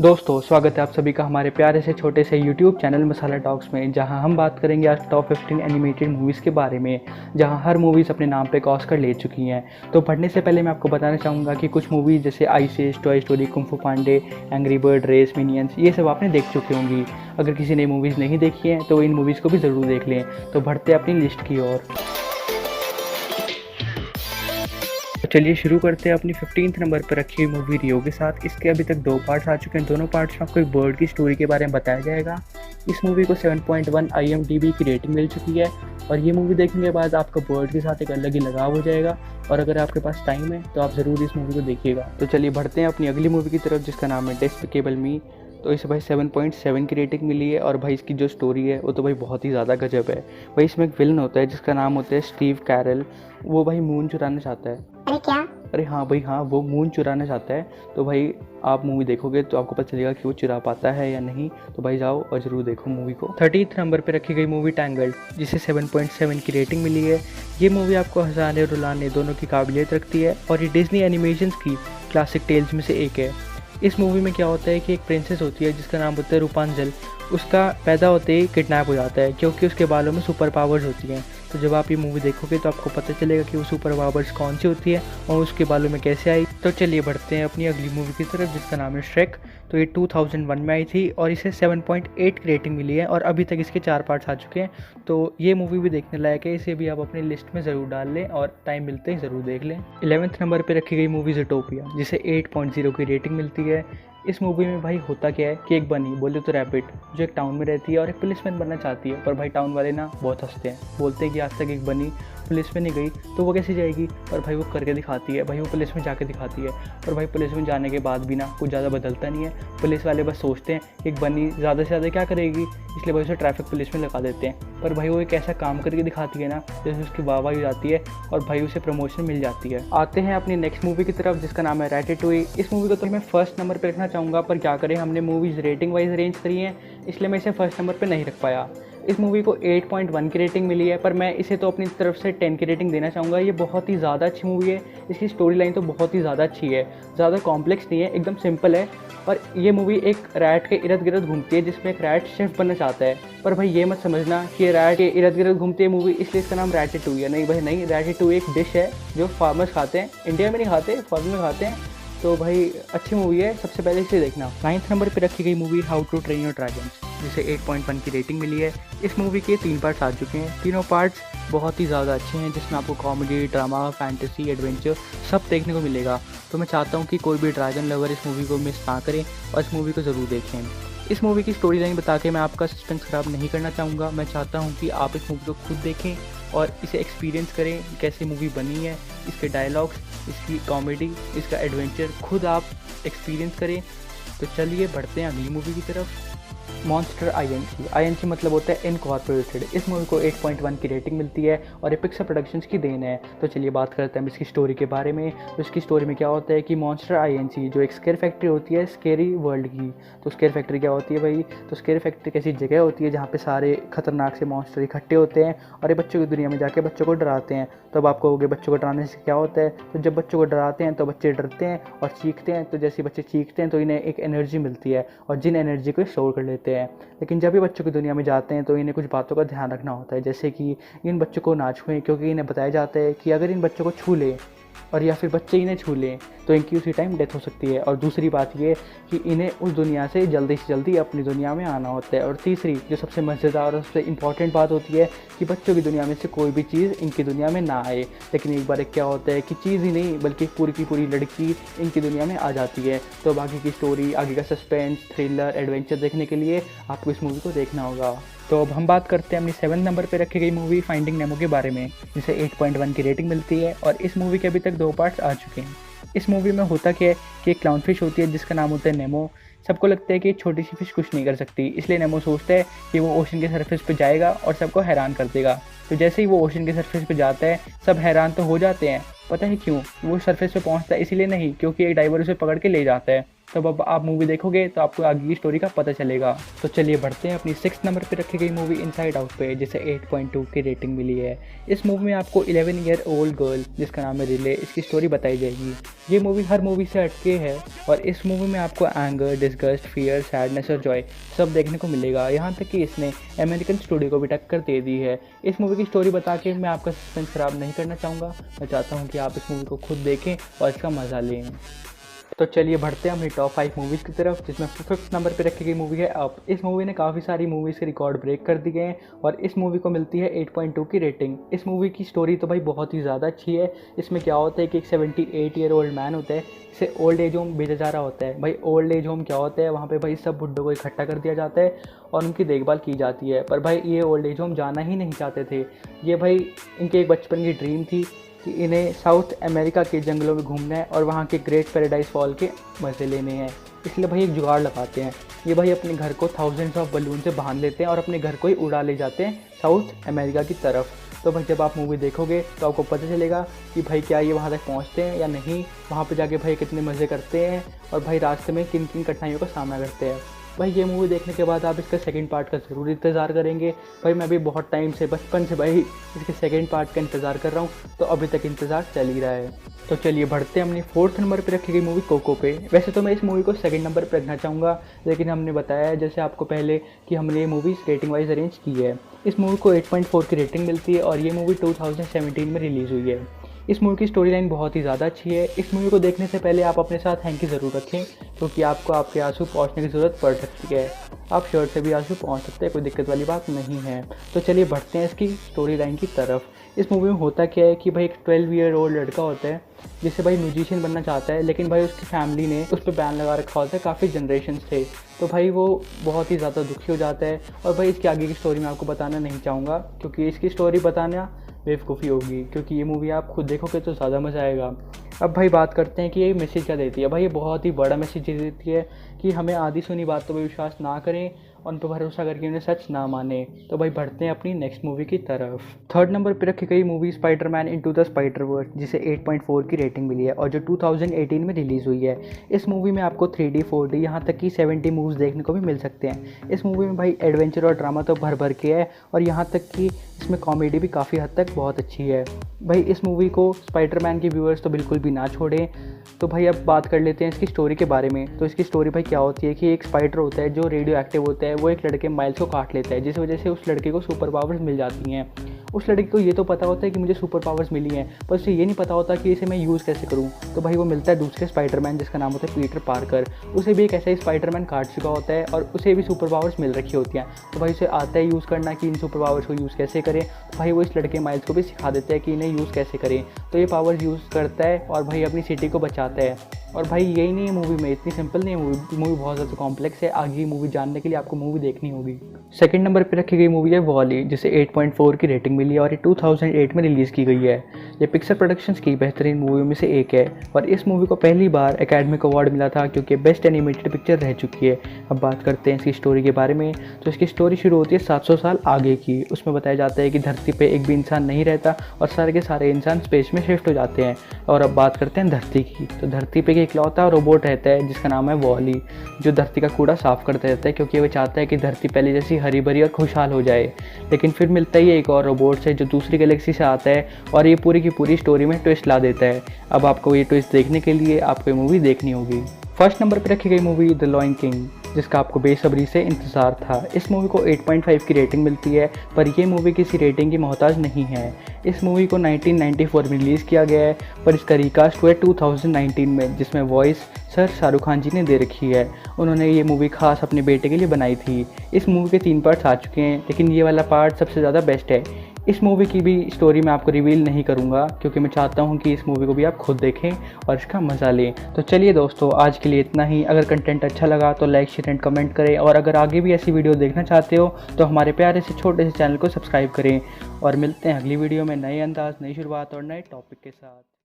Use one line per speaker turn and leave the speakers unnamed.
दोस्तों स्वागत है आप सभी का हमारे प्यारे से छोटे से YouTube चैनल मसाला टॉक्स में, जहां हम बात करेंगे आज टॉप 15 एनिमेटेड मूवीज़ के बारे में, जहां हर मूवीज़ अपने नाम पे एक ऑस्कर ले चुकी हैं। तो पढ़ने से पहले मैं आपको बताना चाहूँगा कि कुछ मूवीज़ जैसे Ice Age, Toy Story, Kung Fu Panda, Angry Bird Race, Minions, ये सब आपने देख चुकी होंगी। अगर किसी ने मूवीज़ नहीं देखी हैं तो इन मूवीज़ को भी ज़रूर देख लें। तो बढ़ते हैं अपनी लिस्ट की ओर। तो चलिए शुरू करते हैं अपनी 15th नंबर पर रखी हुई मूवी रियो के साथ। इसके अभी तक 2 पार्ट्स आ चुके हैं। दोनों पार्ट्स में आपको एक बर्ड की स्टोरी के बारे में बताया जाएगा। इस मूवी को 7.1 IMDb की रेटिंग मिल चुकी है और ये मूवी देखने के बाद आपका बर्ड के साथ एक अलग ही लगाव हो जाएगा। और अगर आपके पास टाइम है तो आप ज़रूर इस मूवी को देखिएगा। तो चलिए बढ़ते हैं अपनी अगली मूवी की तरफ, जिसका नाम है डेस्पिकेबल मी। तो इसे भाई 7.7 की रेटिंग मिली है और भाई इसकी जो स्टोरी है वो तो भाई बहुत ही ज़्यादा गजब है। भाई इसमें एक विलन होता है जिसका नाम होता है स्टीव कैरल। वो भाई मून चुराना चाहता है।
अरे क्या?
अरे हाँ भाई हाँ, वो मून चुराना चाहता है। तो भाई आप मूवी देखोगे तो आपको पता चलेगा कि वो चुरा पाता है या नहीं। तो भाई जाओ और ज़रूर देखो मूवी को। 30th नंबर पे रखी गई मूवी टैंगल्ड, जिसे 7.7 की रेटिंग मिली है। ये मूवी आपको हंसाने और रुलाने दोनों की काबिलियत रखती है और ये डिज्नी एनिमेशंस की क्लासिक टेल्स में से एक है। इस मूवी में क्या होता है कि एक प्रिंसेस होती है जिसका नाम होता है रूपांजल। उसका पैदा होते ही किडनैप हो जाता है क्योंकि उसके बालों में सुपर पावर्स होती हैं। तो जब आप ये मूवी देखोगे तो आपको पता चलेगा कि वो सुपर पावर्स कौन सी होती है और उसके बालों में कैसे आई। तो चलिए बढ़ते हैं अपनी अगली मूवी की तरफ, जिसका नाम है श्रेक। तो ये 2001 में आई थी और इसे 7.8 की रेटिंग मिली है और अभी तक इसके 4 पार्ट्स आ चुके हैं। तो ये मूवी भी देखने लायक है। इसे भी आप अपनी लिस्ट में ज़रूर डाल लें और टाइम मिलते ही ज़रूर देख लें। 11th नंबर पर रखी गई मूवी ज़ूटोपिया, जिसे 8.0 की रेटिंग मिलती है। इस मूवी में भाई होता क्या है कि एक बनी, बोले तो रैबिट, जो एक टाउन में रहती है और एक पुलिसमैन बनना चाहती है। पर भाई टाउन वाले ना बहुत हंसते हैं, बोलते हैं कि आज तक एक बनी पुलिस में नहीं गई तो वो कैसे जाएगी। और भाई वो करके दिखाती है। भाई वो पुलिस में जाके दिखाती है और भाई पुलिस में जाने के बाद भी ना कुछ ज़्यादा बदलता नहीं है। पुलिस वाले बस सोचते हैं एक बनी ज़्यादा से ज़्यादा क्या करेगी, इसलिए भाई उसे ट्रैफिक पुलिस में लगा देते हैं। पर भाई वो एक ऐसा काम करके दिखाती है ना जैसे उसकी वाहवाही हो जाती है और भाई उसे प्रमोशन मिल जाती है। आते हैं अपनी नेक्स्ट मूवी की तरफ, जिसका नाम है रैटेटुई। इस मूवी को तो मैं फर्स्ट नंबर पर रखना चाहूँगा, पर क्या करें, हमने मूवीज़ रेटिंग वाइज अरेंज करी हैं इसलिए मैं इसे फर्स्ट नंबर पर नहीं रख पाया। इस मूवी को 8.1 की रेटिंग मिली है, पर मैं इसे तो अपनी तरफ से 10 की रेटिंग देना चाहूँगा। ये बहुत ही ज़्यादा अच्छी मूवी है। इसकी स्टोरी लाइन तो बहुत ही ज़्यादा अच्छी है, ज़्यादा कॉम्प्लेक्स नहीं है, एकदम सिंपल है। और ये मूवी एक रैट के इर्द गिर्द घूमती है जिसमें एक रैट शेफ बनना चाहता है। पर भाई ये मत समझना कि ये रैट के इर्द गिर्द घूमती है मूवी इसलिए इसका नाम रैटेटुई है। नहीं भाई नहीं, रैटेटुई एक डिश है जो फार्मर्स खाते हैं, इंडिया में नहीं खाते, फॉरेन में खाते हैं। तो भाई अच्छी मूवी है, सबसे पहले इसे देखना। 9th नंबर पर रखी गई movie how to train your dragon, जिसे 8.1 की रेटिंग मिली है। इस मूवी के 3 पार्ट्स आ चुके हैं। तीनों पार्ट्स बहुत ही ज़्यादा अच्छे हैं, जिसमें आपको कॉमेडी, ड्रामा, फैंटेसी, एडवेंचर सब देखने को मिलेगा। तो मैं चाहता हूँ कि कोई भी ड्रैगन लवर इस मूवी को मिस ना करें और इस मूवी को ज़रूर देखें। इस मूवी की स्टोरी लाइन बता के मैं आपका सस्पेंस ख़राब नहीं करना चाहूँगा। मैं चाहता हूँ कि आप इस मूवी को खुद देखें और इसे एक्सपीरियंस करें, कैसी मूवी बनी है, इसके डायलॉग्स, इसकी कॉमेडी, इसका एडवेंचर खुद आप एक्सपीरियंस करें। तो चलिए बढ़ते हैं अगली मूवी की तरफ, मॉन्स्टर INC मतलब होता है इनकॉर्पोरेटेड। इस मूवी को 8.1 की रेटिंग मिलती है और ये पिक्सर प्रोडक्शंस की देन है। तो चलिए बात करते हैं इसकी स्टोरी के बारे में। तो इसकी स्टोरी में क्या होता है कि मॉन्स्टर INC जो एक स्केयर फैक्ट्री होती है स्केरी वर्ल्ड की। तो स्केयर फैक्ट्री क्या होती है भाई, तो स्केयर फैक्ट्री एक ऐसी जगह होती है जहाँ पे सारे खतरनाक से मॉन्स्टर इकट्ठे होते हैं और ये बच्चों की दुनिया में जाके बच्चों को डराते हैं। तो अब आपको होगे बच्चों को डराने से क्या होता है, तो जब बच्चों को डराते हैं तो बच्चे डरते हैं और चीखते हैं। तो जैसे बच्चे चीखते हैं तो इन्हें एक एनर्जी मिलती है और जिन एनर्जी को स्टोर कर लेते हैं। लेकिन जब भी बच्चों की दुनिया में जाते हैं तो इन्हें कुछ बातों का ध्यान रखना होता है, जैसे कि इन बच्चों को ना छुएं, क्योंकि इन्हें बताया जाता है कि अगर इन बच्चों को छू लें और या फिर बच्चे इन्हें छू लें तो इनकी उसी टाइम डेथ हो सकती है। और दूसरी बात ये कि इन्हें उस दुनिया से जल्दी अपनी दुनिया में आना होता है। और तीसरी जो सबसे मज़ेदार और सबसे इम्पॉर्टेंट बात होती है कि बच्चों की दुनिया में से कोई भी चीज़ इनकी दुनिया में ना आए। लेकिन एक बार क्या होता है कि चीज़ ही नहीं बल्कि पूरी की पूरी लड़की इनकी दुनिया में आ जाती है। तो आगे की स्टोरी, आगे का सस्पेंस, थ्रिलर, एडवेंचर देखने के लिए आपको इस मूवी को देखना होगा। तो अब हम बात करते हैं अपनी 7th नंबर पर रखी गई मूवी फाइंडिंग नेमो के बारे में, जिसे 8.1 की रेटिंग मिलती है और इस मूवी के अभी तक 2 पार्ट्स आ चुके हैं। इस मूवी में होता क्या है कि एक क्लाउन फिश होती है जिसका नाम होता है नेमो। सबको लगता है कि एक छोटी सी फिश कुछ नहीं कर सकती, इसलिए नेमो सोचता है कि वो ओशन के सरफेस पे जाएगा और सबको हैरान कर देगा। तो जैसे ही वो ओशन के सरफेस पे जाता है सब हैरान तो हो जाते हैं। पता है क्यों? वो सरफेस पे पहुंचता है इसीलिए नहीं क्योंकि एक डाइवर उसे पकड़ के ले जाता है। तब अब आप मूवी देखोगे तो आपको आगे की स्टोरी का पता चलेगा। तो चलिए बढ़ते हैं अपनी 6 नंबर पे रखी गई मूवी इनसाइड आउट पे, जिसे 8.2 की रेटिंग मिली है। इस मूवी में आपको 11 ईयर ओल्ड गर्ल जिसका नाम है रिले, इसकी स्टोरी बताई जाएगी। ये मूवी हर मूवी से हटके है और इस मूवी में आपको एंगर, डिस्गस्ट, फियर, सैडनेस और जॉय सब देखने को मिलेगा। यहाँ तक कि इसने अमेरिकन स्टूडियो को भी टक्कर दे दी है। इस मूवी की स्टोरी बता के मैं आपका सस्पेंस खराब नहीं करना चाहूँगा। मैं चाहता हूँ कि आप इस मूवी को खुद देखें और इसका मज़ा लें। तो चलिए बढ़ते हैं अपनी टॉप 5 मूवीज़ की तरफ, जिसमें 5th नंबर पे रखी गई मूवी है अप। इस मूवी ने काफ़ी सारी मूवीज़ के रिकॉर्ड ब्रेक कर दिए हैं और इस मूवी को मिलती है 8.2 की रेटिंग। इस मूवी की स्टोरी तो भाई बहुत ही ज़्यादा अच्छी है। इसमें क्या होता है कि एक 78 ईयर ओल्ड मैन होता है, इसे ओल्ड एज होम भेजा जा रहा होता है। भाई ओल्ड एज होम क्या होता है, वहाँ पे भाई सब बुड्ढों को इकट्ठा कर दिया जाता है और उनकी देखभाल की जाती है। पर भाई ये ओल्ड एज होम जाना ही नहीं चाहते थे। ये भाई इनके एक बचपन की ड्रीम थी कि इन्हें साउथ अमेरिका के जंगलों में घूमना है और वहाँ के ग्रेट पैराडाइज फॉल के मज़े लेने हैं। इसलिए भाई एक जुगाड़ लगाते हैं। ये भाई अपने घर को थाउजेंड्स ऑफ बलून से बांध लेते हैं और अपने घर को ही उड़ा ले जाते हैं साउथ अमेरिका की तरफ। तो भाई जब आप मूवी देखोगे तो आपको पता चलेगा कि भाई क्या ये वहाँ तक पहुँचते हैं या नहीं, वहाँ पे जाके भाई कितने मज़े करते हैं और भाई रास्ते में किन किन कठिनाइयों का सामना करते हैं। भाई ये मूवी देखने के बाद आप इसका सेकंड पार्ट का ज़रूर इंतज़ार करेंगे। भाई मैं भी बहुत टाइम से, बचपन से भाई इसके सेकंड पार्ट का इंतज़ार कर रहा हूँ, तो अभी तक इंतज़ार चल ही रहा है। तो चलिए बढ़ते हैं अपनी 4th नंबर पे रखी गई मूवी कोको पे। वैसे तो मैं इस मूवी को सेकंड नंबर पे रखना चाहूँगा, लेकिन हमने बताया है जैसे आपको पहले कि हमने ये मूवी रेटिंग वाइज अरेंज की है। इस मूवी को 8.4 की रेटिंग मिलती है और ये मूवी 2017 में रिलीज़ हुई है। इस मूवी की स्टोरी लाइन बहुत ही ज़्यादा अच्छी है। इस मूवी को देखने से पहले आप अपने साथ हैंकी ज़रूर रखें, क्योंकि आपको आपके आंसू पहुँचने की ज़रूरत पड़ सकती है। आप शर्ट से भी आंसू पहुँच सकते हैं, कोई दिक्कत वाली बात नहीं है। तो चलिए बढ़ते हैं इसकी स्टोरी लाइन की तरफ। इस मूवी में होता क्या है कि भाई एक 12 ईयर ओल्ड लड़का होता है जिससे भाई म्यूजिशियन बनना चाहता है, लेकिन भाई उसकी फैमिली ने उस पर बैन लगा रखा होता है, काफ़ी जनरेशन थे। तो भाई वो बहुत ही ज़्यादा दुखी हो जाता है और भाई इसकी आगे की स्टोरी मैं आपको बताना नहीं चाहूँगा, क्योंकि इसकी स्टोरी बताना बेवकूफ़ी होगी, क्योंकि ये मूवी आप खुद देखोगे तो ज़्यादा मज़ा आएगा। अब भाई बात करते हैं कि ये मैसेज क्या देती है। भाई ये बहुत ही बड़ा मैसेज देती है कि हमें आधी सुनी बातों पर विश्वास ना करें, उन पर भरोसा करके उन्हें सच ना माने। तो भाई बढ़ते हैं अपनी नेक्स्ट मूवी की तरफ। 3rd नंबर पर रखी गई movie Spiderman into the Spider-Verse, जिसे 8.4 की रेटिंग मिली है और जो 2018 में रिलीज़ हुई है। इस मूवी में आपको 3D 4D यहाँ तक कि 70 मूव्स देखने को भी मिल सकते हैं। इस मूवी में भाई एडवेंचर और ड्रामा तो भर भर के है और यहाँ तक कि इसमें कॉमेडी भी काफ़ी हद तक बहुत अच्छी है। भाई इस मूवी को स्पाइडरमैन के व्यूअर्स तो बिल्कुल भी ना छोड़ें। तो भाई अब बात कर लेते हैं इसकी स्टोरी के बारे में। तो इसकी स्टोरी भाई क्या होती है कि एक स्पाइडर होता है जो रेडियो एक्टिव होता है, वो एक लड़के माइल्स को काट लेता है, जिस वजह से उस लड़के को सुपर पावर्स मिल जाती हैं। उस लड़के को ये तो पता होता है कि मुझे सुपर पावर्स मिली हैं, पर उसे ये नहीं पता होता कि इसे मैं यूज़ कैसे करूँ। तो भाई वो मिलता है दूसरे स्पाइडरमैन जिसका नाम होता है पीटर पार्कर। उसे भी एक ऐसा ही स्पाइडरमैन काट चुका होता है और उसे भी सुपर पावर्स मिल रखी होती हैं। तो भाई उसे आता है यूज़ करना कि इन सुपर पावर्स को यूज़ कैसे करें। तो भाई वो इस लड़के माइल्स को भी सिखा देता है कि इन्हें यूज़ कैसे करें। तो ये पावर्स यूज़ करता है और भाई अपनी सिटी को बचाता है। और भाई यही नहीं है मूवी में, इतनी सिंपल नहीं है मूवी बहुत ज़्यादा कॉम्प्लेक्स है। आगे मूवी जानने के लिए आपको मूवी देखनी होगी। सेकंड नंबर पे रखी गई मूवी है वॉली, जिसे 8.4 की रेटिंग मिली है और ये 2008 में रिलीज़ की गई है। ये पिक्सर प्रोडक्शंस की बेहतरीन मूवियों में से एक है और इस मूवी को पहली बार एकेडमिक अवार्ड मिला था, क्योंकि बेस्ट एनिमेटेड पिक्चर रह चुकी है। अब बात करते हैं इसकी स्टोरी के बारे में। तो इसकी स्टोरी शुरू होती है 700 साल आगे की। उसमें बताया जाता है कि धरती पर एक भी इंसान नहीं रहता और सारे के सारे इंसान स्पेस में शिफ्ट हो जाते हैं। और अब बात करते हैं धरती की। तो धरती पे इकलौता रोबोट रहता है जिसका नाम है वॉली, जो धरती का कूड़ा साफ करता रहता है, क्योंकि वो चाहता है कि धरती पहले जैसी हरी भरी और खुशहाल हो जाए। लेकिन फिर मिलता है ये एक और रोबोट से जो दूसरी गैलेक्सी से आता है और ये पूरी की पूरी स्टोरी में ट्विस्ट ला देता है। अब आपको ये ट्विस्ट देखने के लिए आपको ये मूवी देखनी होगी। फर्स्ट नंबर पर रखी गई मूवी द लॉयन किंग, जिसका आपको बेसब्री से इंतज़ार था। इस मूवी को 8.5 की रेटिंग मिलती है, पर यह मूवी किसी रेटिंग की मोहताज नहीं है। इस मूवी को 1994 में रिलीज़ किया गया है, पर इसका रिकास्ट हुआ है 2019 में, जिसमें वॉइस सर शाहरुख खान जी ने दे रखी है। उन्होंने ये मूवी खास अपने बेटे के लिए बनाई थी। इस मूवी के 3 पार्ट्स आ चुके हैं, लेकिन ये वाला पार्ट सबसे ज़्यादा बेस्ट है। इस मूवी की भी स्टोरी मैं आपको रिवील नहीं करूंगा, क्योंकि मैं चाहता हूं कि इस मूवी को भी आप खुद देखें और इसका मज़ा लें। तो चलिए दोस्तों, आज के लिए इतना ही। अगर कंटेंट अच्छा लगा तो लाइक, शेयर एंड कमेंट करें, और अगर आगे भी ऐसी वीडियो देखना चाहते हो तो हमारे प्यारे से छोटे से चैनल को सब्सक्राइब करें। और मिलते हैं अगली वीडियो में नए अंदाज, नई शुरुआत और नए टॉपिक के साथ।